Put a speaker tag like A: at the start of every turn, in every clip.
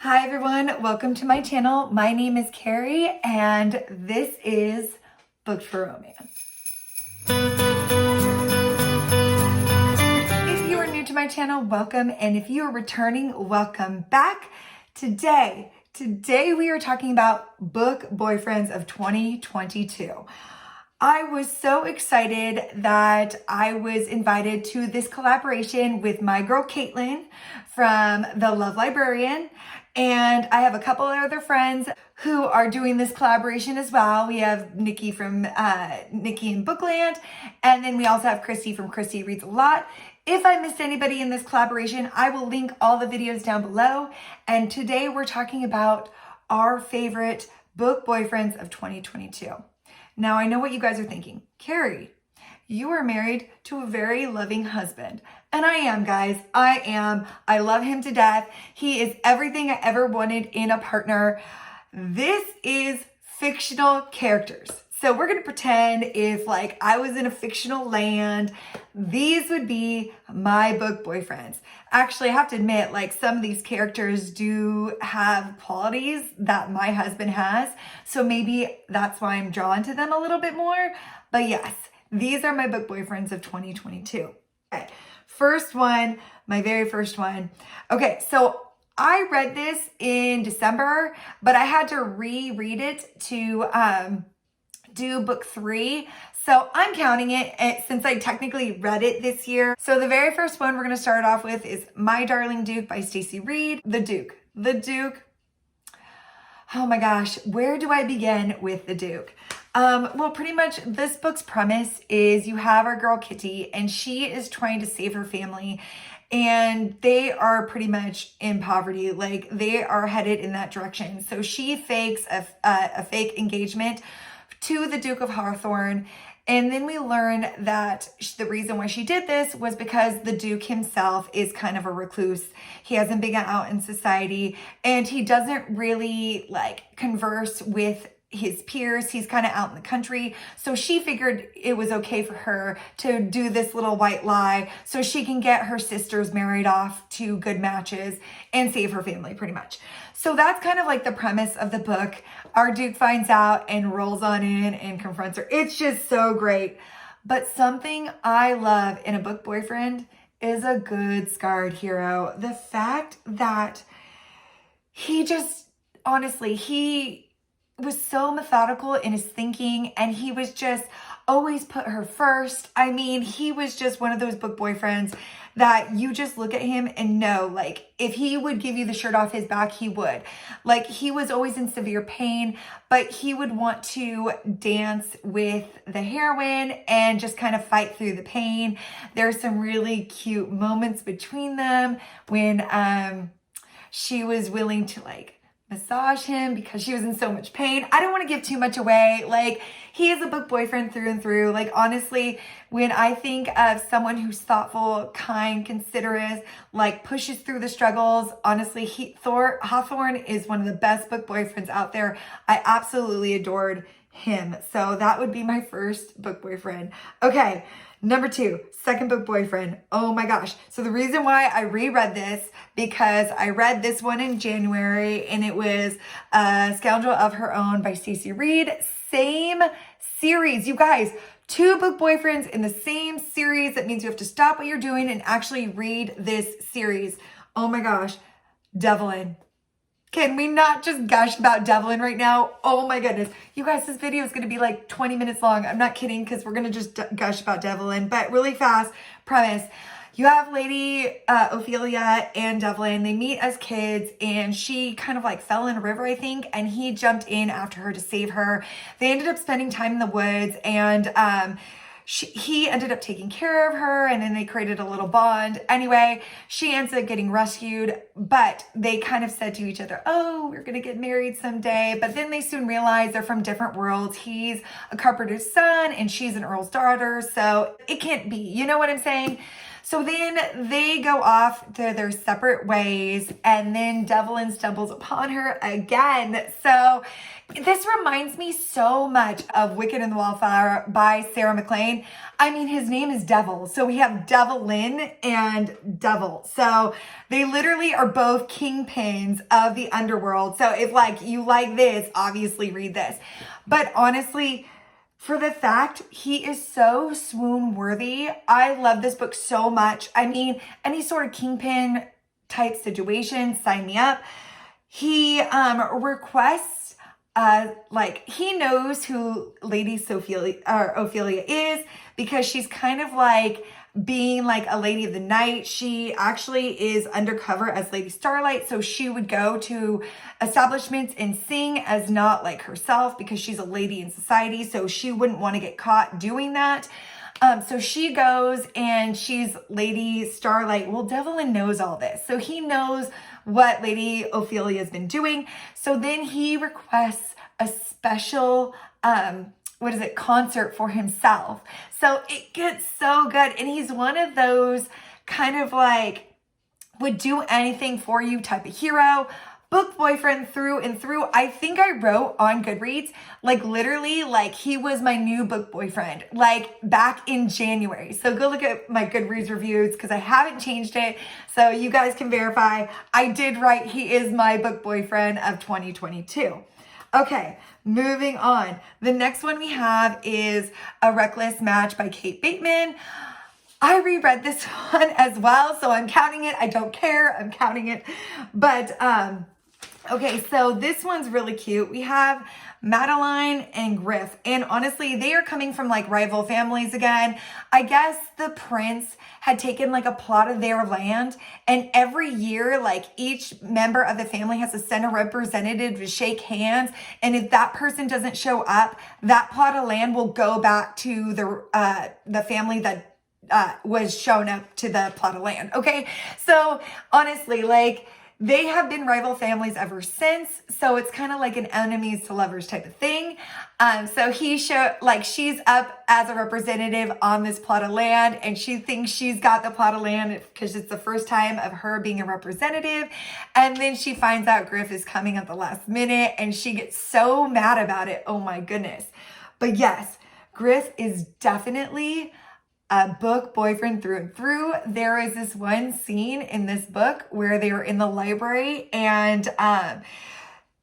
A: Hi everyone, welcome to my channel. My name is Carrie and this is Booked for Romance. If you are new to my channel, welcome, and if you are returning, welcome back. Today we are talking about book boyfriends of 2022. I was so excited that I was invited to this collaboration with my girl Caitlin from The Love Librarian. And I have a couple of other friends who are doing this collaboration as well. We have Nikki from Nikki in Bookland. And then we also have Christy from Christy Reads a Lot. If I missed anybody in this collaboration, I will link all the videos down below. And today we're talking about our favorite book boyfriends of 2022. Now I know what you guys are thinking. Carrie, you are married to a very loving husband. And I am, guys. I am. I love him to death. He is everything I ever wanted in a partner. This is fictional characters. So we're going to pretend if I was in a fictional land, these would be my book boyfriends. Actually, I have to admit, some of these characters do have qualities that my husband has. So maybe that's why I'm drawn to them a little bit more. But yes, these are my book boyfriends of 2022. Okay, first one, my very first one. Okay, so I read this in December, but I had to reread it to do book 3. So I'm counting it since I technically read it this year. So the very first one we're going to start off with is My Darling Duke by Stacey Reed. The Duke. Oh my gosh, where do I begin with the Duke? Well, pretty much this book's premise is you have our girl Kitty and she is trying to save her family and they are pretty much in poverty. They are headed in that direction. So she fakes a fake engagement to the Duke of Hawthorne. And then we learn that the reason why she did this was because the Duke himself is kind of a recluse. He hasn't been out in society and he doesn't really converse with his peers. He's kind of out in the country. So she figured it was okay for her to do this little white lie so she can get her sisters married off to good matches and save her family pretty much. So that's kind of the premise of the book. Our Duke finds out and rolls on in and confronts her. It's just so great. But something I love in a book boyfriend is a good scarred hero. The fact that he just, honestly, he was so methodical in his thinking and he was just always put her first. I mean, he was just one of those book boyfriends that you just look at him and know, if he would give you the shirt off his back, he would. He was always in severe pain, but he would want to dance with the heroine and just kind of fight through the pain. There's some really cute moments between them when she was willing to massage him because she was in so much pain. I don't want to give too much away. He is a book boyfriend through and through. Honestly, when I think of someone who's thoughtful, kind, considerate, pushes through the struggles, honestly, Hawthorne is one of the best book boyfriends out there. I absolutely adored him. So that would be my first book boyfriend. Okay. Number 2, second book boyfriend. Oh my gosh. So the reason why I reread this, because I read this one in January and it was Scoundrel of Her Own by Stacey Reed. Same series. You guys, 2 book boyfriends in the same series. That means you have to stop what you're doing and actually read this series. Oh my gosh. Devlin. Can we not just gush about Devlin right now? Oh my goodness. You guys, this video is going to be 20 minutes long. I'm not kidding because we're going to just gush about Devlin. But really fast, premise. You have Lady Ophelia and Devlin. They meet as kids and she kind of fell in a river, I think. And he jumped in after her to save her. They ended up spending time in the woods and he ended up taking care of her and then they created a little bond. Anyway, she ends up getting rescued, but they kind of said to each other, oh, we're going to get married someday. But then they soon realized they're from different worlds. He's a carpenter's son and she's an earl's daughter. So it can't be, you know what I'm saying? So then they go off to their separate ways, and then Devlin stumbles upon her again. So this reminds me so much of Wicked and the Wallflower by Sarah MacLean. I mean, his name is Devil. So we have Devlin and Devil. So they literally are both kingpins of the underworld. So if like you like this, obviously read this. But honestly, for the fact he is so swoon worthy, I love this book so much. I mean, any sort of kingpin type situation, sign me up. He requests like he knows who Lady Ophelia is, because she's kind of like being like a lady of the night. She actually is undercover as Lady Starlight. So she would go to establishments and sing as not like herself, because she's a lady in society. So she wouldn't want to get caught doing that. So she goes and she's Lady Starlight. Well, Devlin knows all this. So he knows what Lady Ophelia has been doing. So then he requests a special, concert for himself. So it gets so good. And he's one of those kind of like would do anything for you type of hero. Book boyfriend through and through. I think I wrote on Goodreads, like literally like he was my new book boyfriend, like back in January. So go look at my Goodreads reviews, because I haven't changed it. So you guys can verify I did write he is my book boyfriend of 2022. Okay, moving on. The next one we have is A Reckless Match by Kate Bateman. I reread this one as well, so I'm counting it. I don't care, I'm counting it. But okay, so this one's really cute. We have Madeline and Griff, and honestly, they are coming from like rival families again. I guess the prince had taken like a plot of their land, and every year, like each member of the family has to send a representative to shake hands. And if that person doesn't show up, that plot of land will go back to the family that was shown up to the plot of land. Okay, so honestly, like they have been rival families ever since. So it's kind of like an enemies to lovers type of thing. So she's up as a representative on this plot of land, and she thinks she's got the plot of land because it's the first time of her being a representative. And then she finds out Griff is coming at the last minute, and she gets so mad about it. Oh my goodness. But yes, Griff is definitely a book boyfriend through and through. There is this one scene in this book where they were in the library, and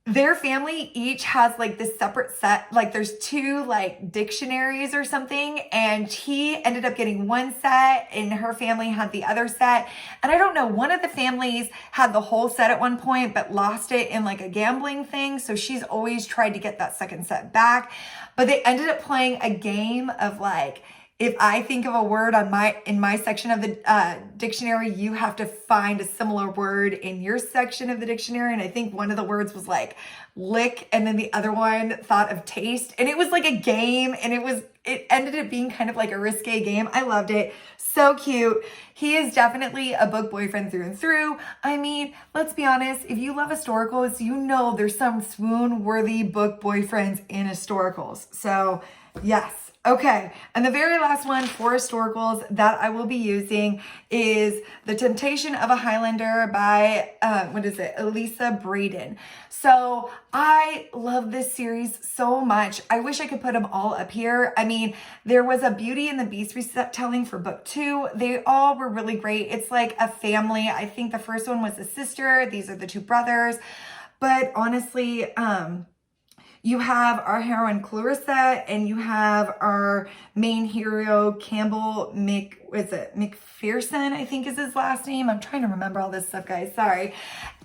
A: their family each has like this separate set, like there's two like dictionaries or something, and he ended up getting one set and her family had the other set. And I don't know, one of the families had the whole set at one point but lost it in like a gambling thing, so she's always tried to get that second set back. But they ended up playing a game of like, if I think of a word in my section of the dictionary, you have to find a similar word in your section of the dictionary. And I think one of the words was like lick, and then the other one thought of taste. And it was like a game, and it ended up being kind of like a risque game. I loved it. So cute. He is definitely a book boyfriend through and through. I mean, let's be honest, if you love historicals, you know there's some swoon-worthy book boyfriends in historicals. So yes. Okay, and the very last one for historicals that I will be using is The Temptation of a Highlander by, Elisa Braden. So I love this series so much. I wish I could put them all up here. I mean, there was a Beauty and the Beast retelling for book 2. They all were really great. It's like a family. I think the first one was a sister. These are the two brothers. But honestly, you have our heroine Clarissa, and you have our main hero Campbell McPherson, I think is his last name. I'm trying to remember all this stuff, guys. Sorry.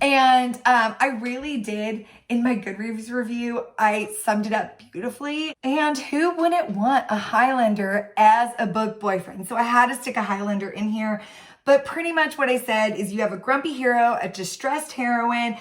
A: And I really did, in my Goodreads review, I summed it up beautifully. And who wouldn't want a Highlander as a book boyfriend? So I had to stick a Highlander in here. But pretty much what I said is you have a grumpy hero, a distressed heroine,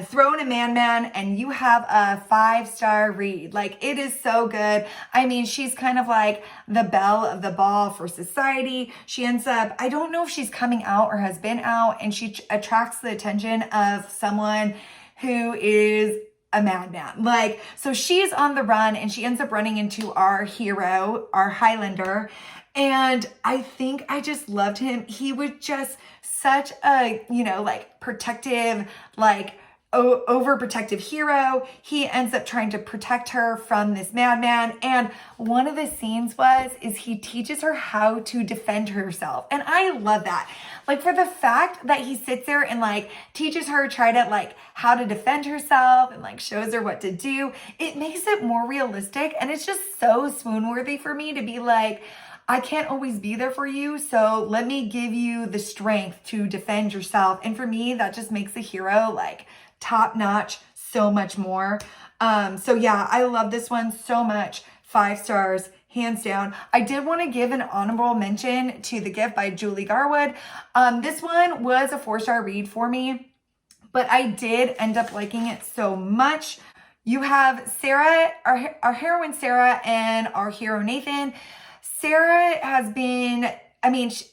A: thrown a man, and you have a 5-star read. Like, it is so good. I mean, she's kind of like the belle of the ball for society. She ends up, I don't know if she's coming out or has been out, and she attracts the attention of someone who is a madman. Like, so she's on the run, and she ends up running into our hero, our Highlander. And I think I just loved him. He was just such a, like protective, like overprotective hero. He ends up trying to protect her from this madman. And one of the scenes is he teaches her how to defend herself. And I love that. Like, for the fact that he sits there and like teaches her how to defend herself and like shows her what to do, it makes it more realistic. And it's just so swoon worthy for me to be like, I can't always be there for you, so let me give you the strength to defend yourself. And for me, that just makes a hero like top notch so much more. So yeah, I love this one so much. 5 stars, hands down. I did want to give an honorable mention to The Gift by Julie Garwood. This one was a 4-star read for me, but I did end up liking it so much. You have Sarah, our heroine Sarah, and our hero Nathan. Sarah has been,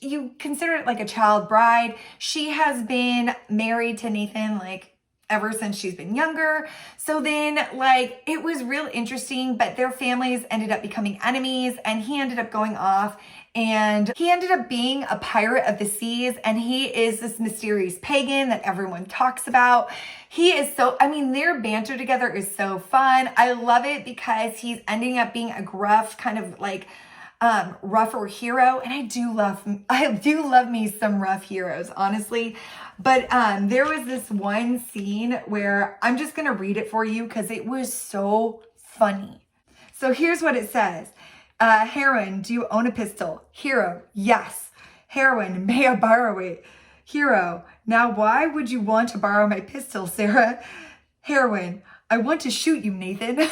A: you consider it like a child bride. She has been married to Nathan like ever since she's been younger. So then like it was real interesting, but their families ended up becoming enemies, and he ended up going off and he ended up being a pirate of the seas, and he is this mysterious pagan that everyone talks about. He is their banter together is so fun. I love it because he's ending up being a gruff kind of like rougher hero, and I do love me some rough heroes, honestly. But there was this one scene where I'm just gonna read it for you because it was so funny. So here's what it says. Heroine, do you own a pistol? Hero, yes. Heroine, may I borrow it? Hero, now why would you want to borrow my pistol, Sarah? Heroine, I want to shoot you, Nathan.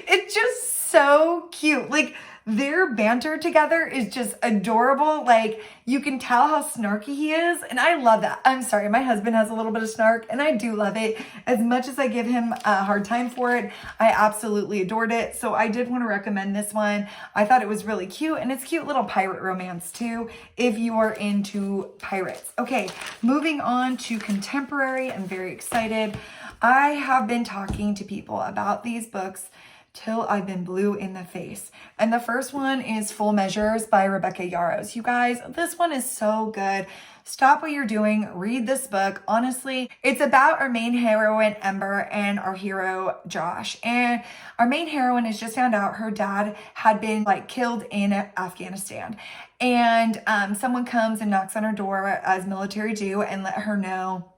A: It's just so cute. Like, their banter together is just adorable. Like, you can tell how snarky he is, and I love that. I'm sorry, my husband has a little bit of snark, and I do love it. As much as I give him a hard time for it, I absolutely adored it. So I did want to recommend this one. I thought it was really cute, and it's cute little pirate romance too, if you are into pirates. Okay, moving on to contemporary. I'm very excited. I have been talking to people about these books till I've been blue in the face. And the first one is Full Measures by Rebecca Yarros. You guys, this one is so good. Stop what you're doing, read this book. Honestly, it's about our main heroine, Ember, and our hero, Josh. And our main heroine has just found out her dad had been killed in Afghanistan. And someone comes and knocks on her door, as military do, and let her know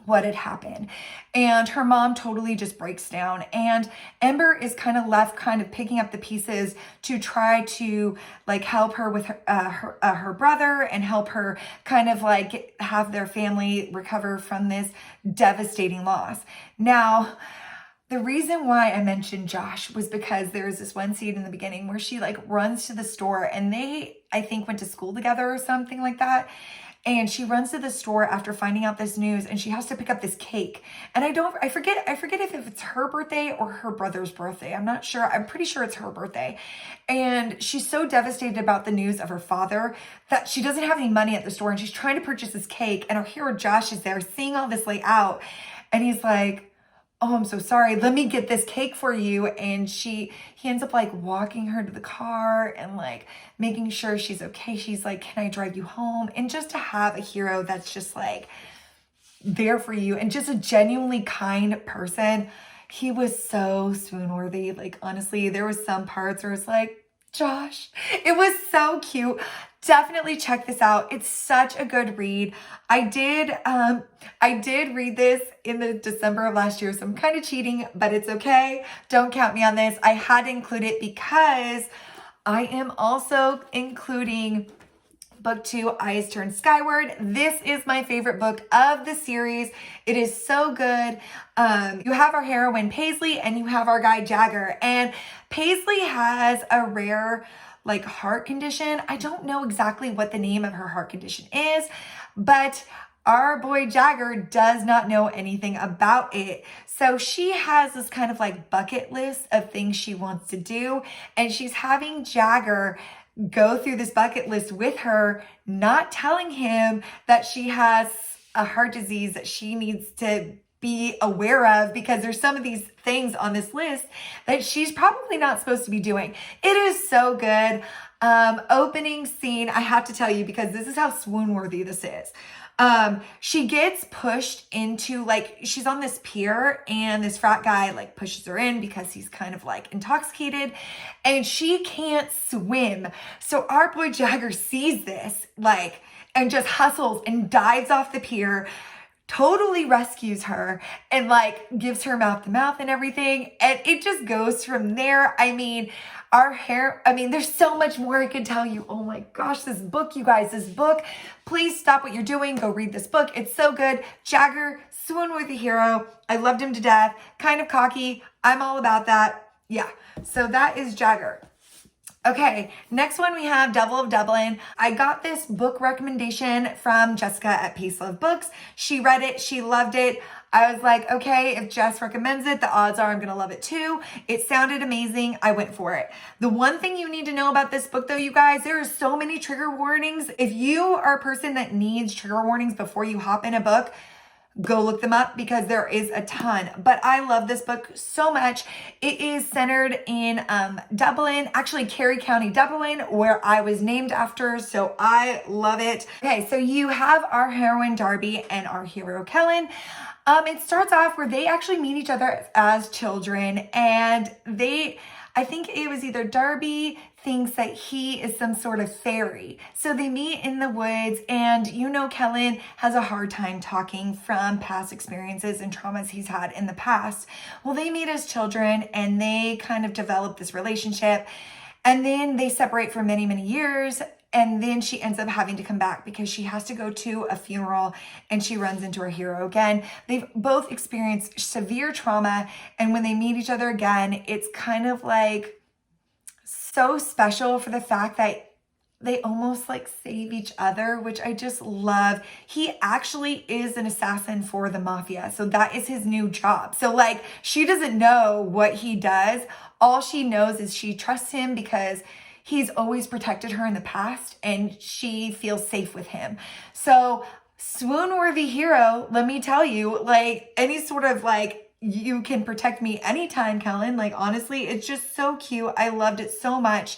A: what had happened. And her mom totally just breaks down, and Ember is kind of left picking up the pieces to try to help her with her brother, and help her have their family recover from this devastating loss. Now, the reason why I mentioned Josh was because there's this one scene in the beginning where she runs to the store, and they, I think, went to school together or something like that. And she runs to the store after finding out this news, and she has to pick up this cake. And I forget if it's her birthday or her brother's birthday. I'm not sure. I'm pretty sure it's her birthday. And she's so devastated about the news of her father that she doesn't have any money at the store, and she's trying to purchase this cake. And our hero Josh is there seeing all this lay out, and he's like, "Oh, I'm so sorry. Let me get this cake for you." And he ends up walking her to the car and making sure she's okay. She's like, "Can I drive you home?" And just to have a hero that's just there for you, and just a genuinely kind person. He was so swoon worthy. Honestly, there was some parts where it's Josh, it was so cute. Definitely check this out. It's such a good read. I did read this in the December of last year, so I'm kind of cheating, but it's okay. Don't count me on this. I had to include it because I am also including Book 2, Eyes Turn Skyward. This is my favorite book of the series. It is so good. You have our heroine Paisley, and you have our guy Jagger. And Paisley has a rare heart condition. I don't know exactly what the name of her heart condition is, but our boy Jagger does not know anything about it. So she has this kind of bucket list of things she wants to do, and she's having Jagger go through this bucket list with her, not telling him that she has a heart disease that she needs to be aware of, because there's some of these things on this list that she's probably not supposed to be doing. It is so good. Opening scene, I have to tell you, because this is how swoon-worthy this is. She gets pushed into, like, she's on this pier and this frat guy like pushes her in because he's kind of like intoxicated and she can't swim. So our boy Jagger sees this, like, and just hustles and dives off the pier, totally rescues her and like gives her mouth to mouth and everything. And it just goes from there. I mean, there's so much more I could tell you. Oh my gosh, this book, you guys, this book, please stop what you're doing. Go read this book. It's so good. Jagger, swoon-worthy hero. I loved him to death. Kind of cocky. I'm all about that. Yeah. So that is Jagger. Okay, next one we have Devil of Dublin. I got this book recommendation from Jessica at Peace Love Books. She read it. She loved it. I was like, okay, if Jess recommends it, the odds are I'm going to love it too. It sounded amazing. I went for it. The one thing you need to know about this book though, you guys, there are so many trigger warnings. If you are a person that needs trigger warnings before you hop in a book, go look them up because there is a ton. But I love this book so much. It is centered in Dublin, actually Kerry County, Dublin, where I was named after. So I love it. Okay, so you have our heroine Darby and our hero Kellen. It starts off where they actually meet each other as children, and I think it was either Darby thinks that he is some sort of fairy. So they meet in the woods, and Kellen has a hard time talking from past experiences and traumas he's had in the past. Well, they meet as children and they kind of develop this relationship, and then they separate for many, many years. And then she ends up having to come back because she has to go to a funeral and she runs into her hero again. They've both experienced severe trauma. And when they meet each other again, it's kind of like so special for the fact that they almost like save each other, which I just love. He actually is an assassin for the mafia. So that is his new job. So like she doesn't know what he does. All she knows is she trusts him because he's always protected her in the past and she feels safe with him. So swoon-worthy hero, let me tell you, like any sort of like, you can protect me anytime, Kellen. Like honestly, it's just so cute. I loved it so much.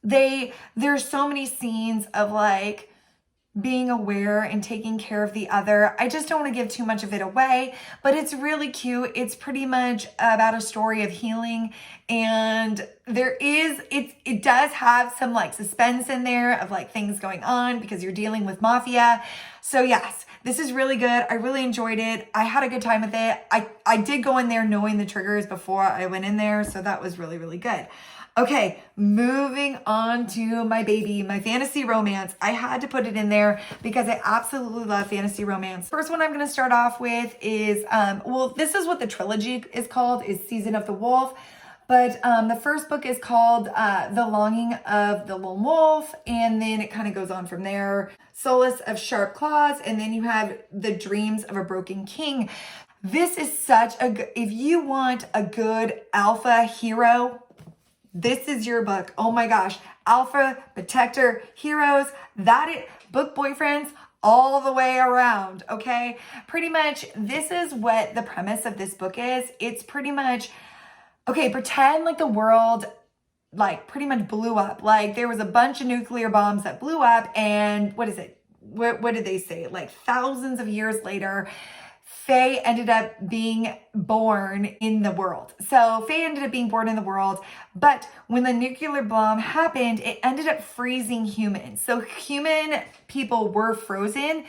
A: There's so many scenes of like being aware and taking care of the other. I just don't want to give too much of it away, but it's really cute. It's pretty much about a story of healing, and it does have some like suspense in there of like things going on because you're dealing with mafia. So yes, this is really good. I really enjoyed it. I had a good time with it. I did go in there knowing the triggers before I went in there, so that was really, really good. Okay, moving on to my baby, my fantasy romance. I had to put it in there because I absolutely love fantasy romance. First one I'm going to start off with is, this is what the trilogy is called, is Season of the Wolf. But the first book is called The Longing of the Lone Wolf, and then it kind of goes on from there. Solace of Sharp Claws, and then you have The Dreams of a Broken King. This is if you want a good alpha hero, this is your book. Oh my gosh. Alpha, protector, heroes, book boyfriends, all the way around, okay? Pretty much, this is what the premise of this book is. It's pretty much, okay, pretend like the world like pretty much blew up. Like there was a bunch of nuclear bombs that blew up, and what is it? What did they say? Like thousands of years later, Faye ended up being born in the world. So Faye ended up being born in the world, but when the nuclear bomb happened, it ended up freezing humans. So human people were frozen,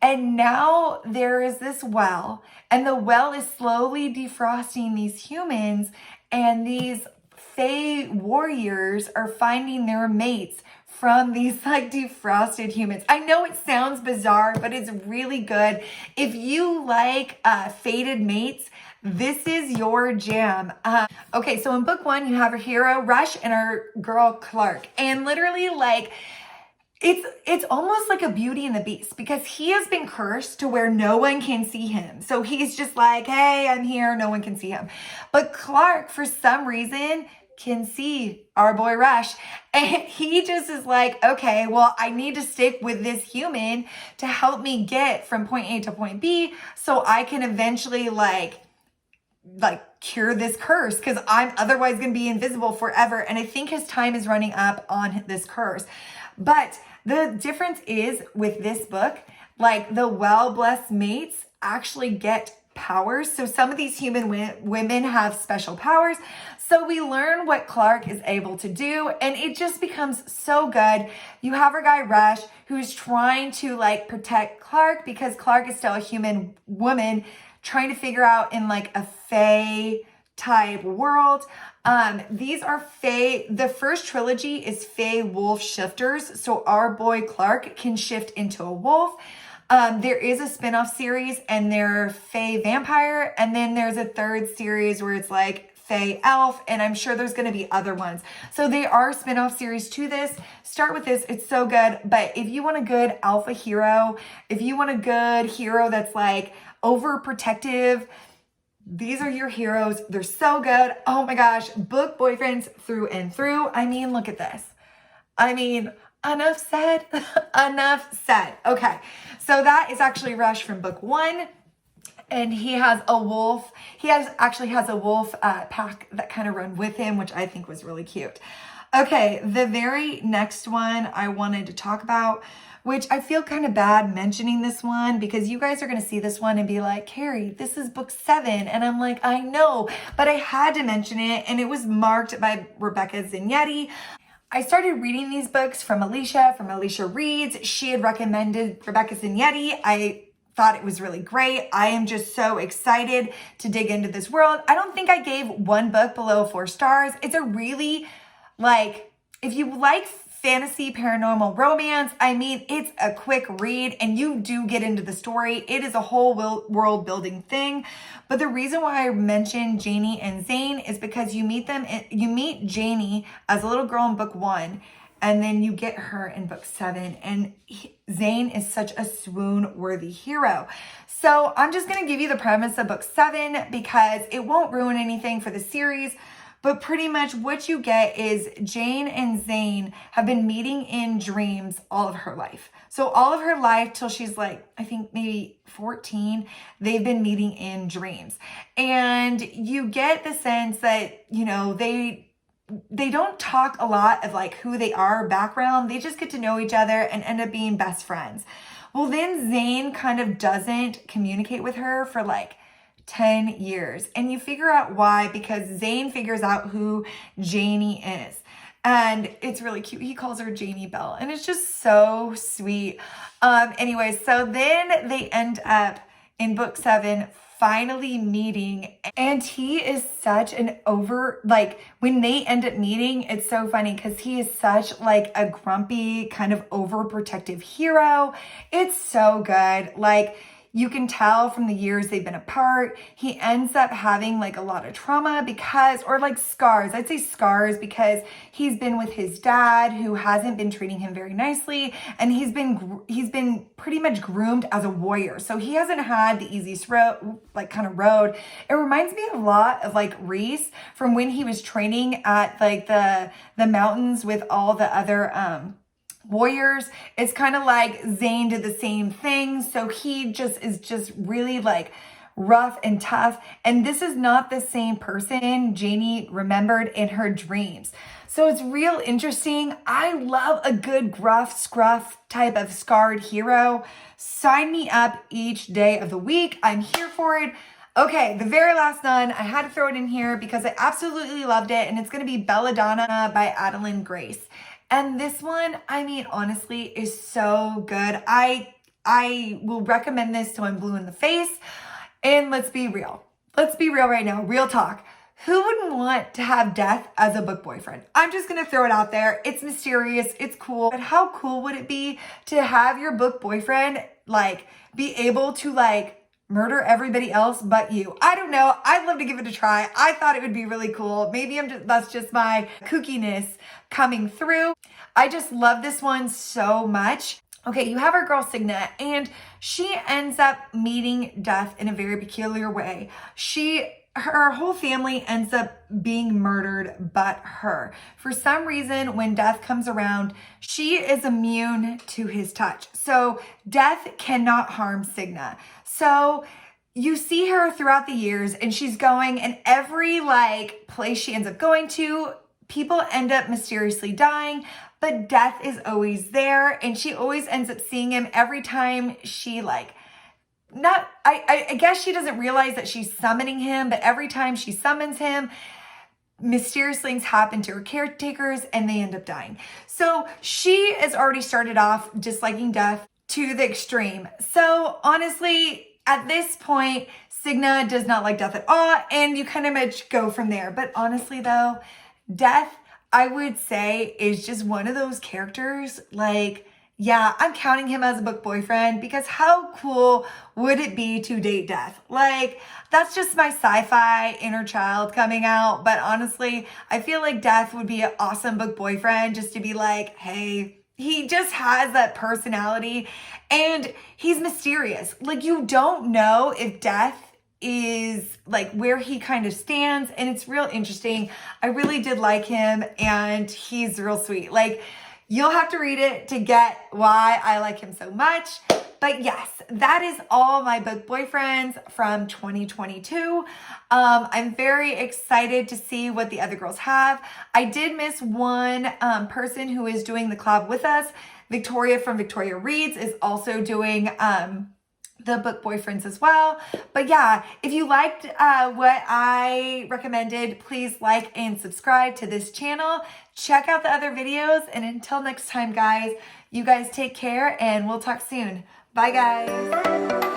A: and now there is this well, and the well is slowly defrosting these humans, and these Fae warriors are finding their mates from these like defrosted humans. I know it sounds bizarre, but it's really good. If you like fated mates, this is your jam. Okay, so in book one, you have our hero Rush and our girl Clark, and literally like it's almost like a Beauty and the Beast because he has been cursed to where no one can see him. So he's just like, hey, I'm here. No one can see him. But Clark, for some reason, can see our boy Rush, and he just is like, okay, well, I need to stick with this human to help me get from point A to point B so I can eventually like like cure this curse because I'm otherwise going to be invisible forever. And I think his time is running up on this curse. But the difference is with this book, like the well-blessed mates actually get powers. So some of these human women have special powers. So we learn what Clark is able to do, and it just becomes so good. You have our guy Rush, who's trying to like protect Clark because Clark is still a human woman trying to figure out in like a fae type world. These are fae. The first trilogy is fae wolf shifters. So our boy Clark can shift into a wolf. There is a spin-off series and they're fae vampire. And then there's a third series where it's like fae elf. And I'm sure there's going to be other ones. So they are spin-off series to this. Start with this. It's so good. But if you want a good alpha hero, if you want a good hero that's like overprotective, these are your heroes. They're so good. Oh my gosh. Book boyfriends through and through. I mean, look at this. I mean, enough said. Enough said. Okay. So that is actually Rush from book 1. And he has a wolf. He actually has a wolf pack that kind of run with him, which I think was really cute. Okay. The very next one I wanted to talk about, which I feel kind of bad mentioning this one because you guys are going to see this one and be like, Carrie, this is book 7. And I'm like, I know, but I had to mention it. And it was marked by Rebecca Zignetti. I started reading these books from Alicia Reads. She had recommended Rebecca Zignetti. I thought it was really great. I am just so excited to dig into this world. I don't think I gave one book below 4 stars. It's a really like, if you like fantasy, paranormal romance, I mean, it's a quick read and you do get into the story. It is a whole world building thing. But the reason why I mentioned Janie and Zane is because you meet Janie as a little girl in book 1, and then you get her in book 7. And Zane is such a swoon-worthy hero. So I'm just going to give you the premise of book 7 because it won't ruin anything for the series. But pretty much what you get is Jane and Zane have been meeting in dreams all of her life. So all of her life till she's like, I think maybe 14, they've been meeting in dreams. And you get the sense that, you know, they don't talk a lot of like who they are, background. They just get to know each other and end up being best friends. Well, then Zane kind of doesn't communicate with her for like 10 years. And you figure out why, because Zane figures out who Janie is. And it's really cute. He calls her Janie Bell. And it's just so sweet. Anyway, so then they end up in book 7 finally meeting. And he is such an when they end up meeting, it's so funny because he is such like a grumpy, kind of overprotective hero. It's so good. Like, you can tell from the years they've been apart, he ends up having like a lot of trauma or like scars. I'd say scars because he's been with his dad who hasn't been treating him very nicely. And he's been pretty much groomed as a warrior. So he hasn't had the easiest road. It reminds me a lot of like Reese from when he was training at like the mountains with all the other, warriors. It's kind of like Zane did the same thing. So he is just really like rough and tough. And this is not the same person Janie remembered in her dreams. So it's real interesting. I love a good gruff, scruff type of scarred hero. Sign me up each day of the week. I'm here for it. Okay, the very last one, I had to throw it in here because I absolutely loved it. And it's going to be Belladonna by Adeline Grace. And this one, I mean, honestly, is so good. I will recommend this till I'm blue in the face. And let's be real. Let's be real right now. Real talk. Who wouldn't want to have death as a book boyfriend? I'm just going to throw it out there. It's mysterious. It's cool. But how cool would it be to have your book boyfriend, like, be able to, like, murder everybody else but you? I don't know. I'd love to give it a try. I thought it would be really cool. Maybe that's just my kookiness coming through. I just love this one so much. Okay, you have our girl Signa, and she ends up meeting death in a very peculiar way. Her whole family ends up being murdered but her. For some reason, when death comes around, she is immune to his touch. So death cannot harm Signa. So you see her throughout the years, and she's going, and every like place she ends up going to, people end up mysteriously dying, but death is always there, and she always ends up seeing him every time she like, not, I guess she doesn't realize that she's summoning him, but every time she summons him, mysterious things happen to her caretakers and they end up dying. So she has already started off disliking death to the extreme. So honestly, at this point, Signa does not like death at all, and you kind of much go from there. But honestly though, death, I would say, is just one of those characters, like, yeah, I'm counting him as a book boyfriend, because how cool would it be to date death? Like, that's just my sci-fi inner child coming out. But honestly, I feel like death would be an awesome book boyfriend, just to be like, hey, he just has that personality and he's mysterious. Like, you don't know if death is like where he kind of stands, and it's real interesting. I really did like him, and he's real sweet. Like, you'll have to read it to get why I like him so much. But yes, that is all my book boyfriends from 2022. I'm very excited to see what the other girls have. I did miss one person who is doing the collab with us. Victoria from Victoria Reads is also doing the book boyfriends as well. But yeah, if you liked what I recommended, please like and subscribe to this channel. Check out the other videos, and until next time, guys, you guys take care, and we'll talk soon. Bye, guys.